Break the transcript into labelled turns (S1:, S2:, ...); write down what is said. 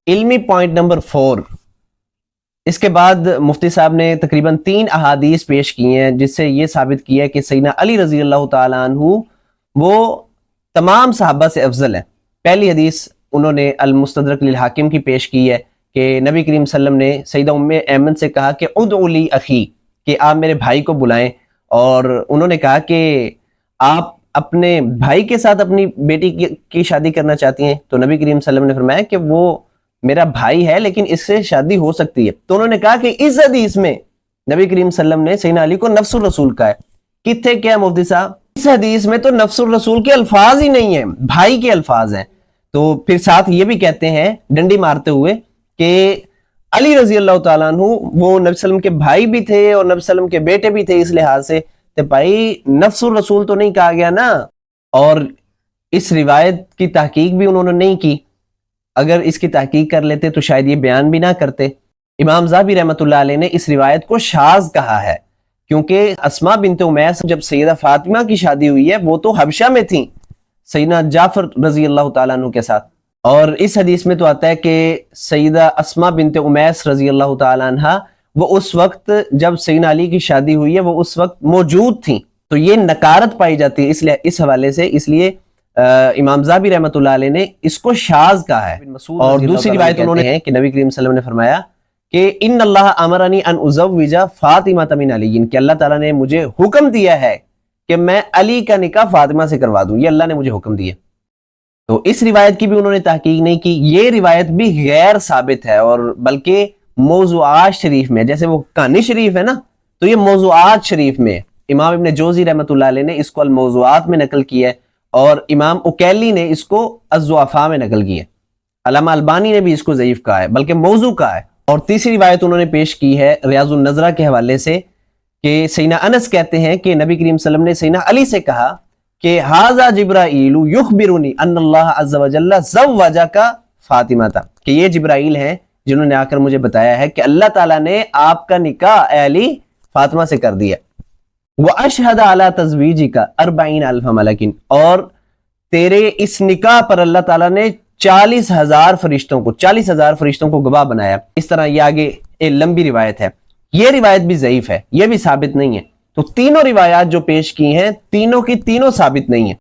S1: علمی point number 4، اس کے بعد مفتی صاحب نے تقریباً 3 احادیث پیش کی ہیں جس سے یہ ثابت کیا ہے کہ سیدنا علی رضی اللہ تعالیٰ عنہ وہ تمام صحابہ سے افضل ہیں۔ پہلی حدیث انہوں نے المستدرک للحاکم کی پیش کی ہے کہ نبی کریم صلی اللہ علیہ وسلم نے سیدہ ام ایمن سے کہا کہ ادعو لی اخی، کہ آپ میرے بھائی کو بلائیں، اور انہوں نے کہا کہ آپ اپنے بھائی کے ساتھ اپنی بیٹی کی شادی کرنا چاہتی ہیں، تو نبی کریم صلی اللہ علیہ وسلم نے فرمایا کہ وہ میرا بھائی ہے لیکن اس سے شادی ہو سکتی ہے۔ تو انہوں نے کہا کہ اس حدیث میں نبی کریم صلی اللہ علیہ وسلم نے سیدنا علی کو نفس الرسول کہا ہے۔ کتنے کیا ہے مفتی صاحب؟ اس حدیث میں تو نفس الرسول کے الفاظ ہی نہیں ہیں، بھائی کے الفاظ ہیں۔ تو پھر ساتھ یہ بھی کہتے ہیں ڈنڈی مارتے ہوئے کہ علی رضی اللہ تعالیٰ عنہ وہ نبی صلی اللہ علیہ وسلم کے بھائی بھی تھے اور نبی صلی اللہ علیہ وسلم کے بیٹے بھی تھے، اس لحاظ سے تو بھائی نفس الرسول تو نہیں کہا گیا نا۔ اور اس روایت کی تحقیق بھی انہوں نے نہیں کی، اگر اس کی تحقیق کر لیتے تو شاید یہ بیان بھی نہ کرتے۔ امام ذہبی رحمۃ اللہ علیہ نے اس روایت کو شاذ کہا ہے، کیونکہ اسماء بنت امیس جب سیدہ فاطمہ کی شادی ہوئی ہے وہ تو حبشہ میں تھیں سیدنا جعفر رضی اللہ تعالیٰ عنہ کے ساتھ، اور اس حدیث میں تو آتا ہے کہ سیدہ اسماء بنت امیس رضی اللہ تعالیٰ عنہ وہ اس وقت جب سیدنا علی کی شادی ہوئی ہے وہ اس وقت موجود تھیں، تو یہ نکارت پائی جاتی ہے اس حوالے سے، اس لیے امام ذہبی رحمۃ اللہ علیہ نے اس کو شاذ کہا ہے۔ اور دوسری روایت انہوں نے ہے کہ نبی کریم صلی اللہ علیہ وسلم نے فرمایا کہ ان اللہ امرنی ان ازوج فاطمہ من علی، کہ اللہ تعالیٰ نے مجھے حکم دیا ہے کہ میں علی کا نکاح فاطمہ سے کروا دوں، یہ اللہ نے مجھے حکم دیا۔ تو اس روایت کی بھی انہوں نے تحقیق نہیں کی، یہ روایت بھی غیر ثابت ہے، اور بلکہ موضوعات شریف میں، جیسے وہ کہانی شریف ہے نا، تو یہ موضوعات شریف میں امام ابن جوزی رحمۃ اللہ علیہ نے اس کو الموضوعات میں نقل کیا ہے، اور امام اکیلی نے اس کو الضعفاء میں نقل کیا ہے، علامہ البانی نے بھی اس کو ضعیف کہا ہے بلکہ موضوع کہا ہے۔ اور تیسری روایت انہوں نے پیش کی ہے ریاض النظرہ کے حوالے سے کہ سیدنا انس کہتے ہیں کہ نبی کریم صلی اللہ علیہ وسلم نے سیدنا علی سے کہا کہ ھذا جبرائیل یخبرنی ان اللہ عز وجل زوجک فاطمہ، کہ یہ جبرائیل ہیں جنہوں نے آ کر مجھے بتایا ہے کہ اللہ تعالیٰ نے آپ کا نکاح اے علی فاطمہ سے کر دیا۔ وَأَشْهَدَ عَلَىٰ تَزْوِيجِكَ 40,000 مَلَكٍ، اور تیرے اس نکاح پر اللہ تعالیٰ نے 40,000 فرشتوں کو گواہ بنایا۔ اس طرح یہ آگے ایک لمبی روایت ہے، یہ روایت بھی ضعیف ہے، یہ بھی ثابت نہیں ہے۔ تو تینوں روایات جو پیش کی ہیں تینوں کی تینوں ثابت نہیں ہیں۔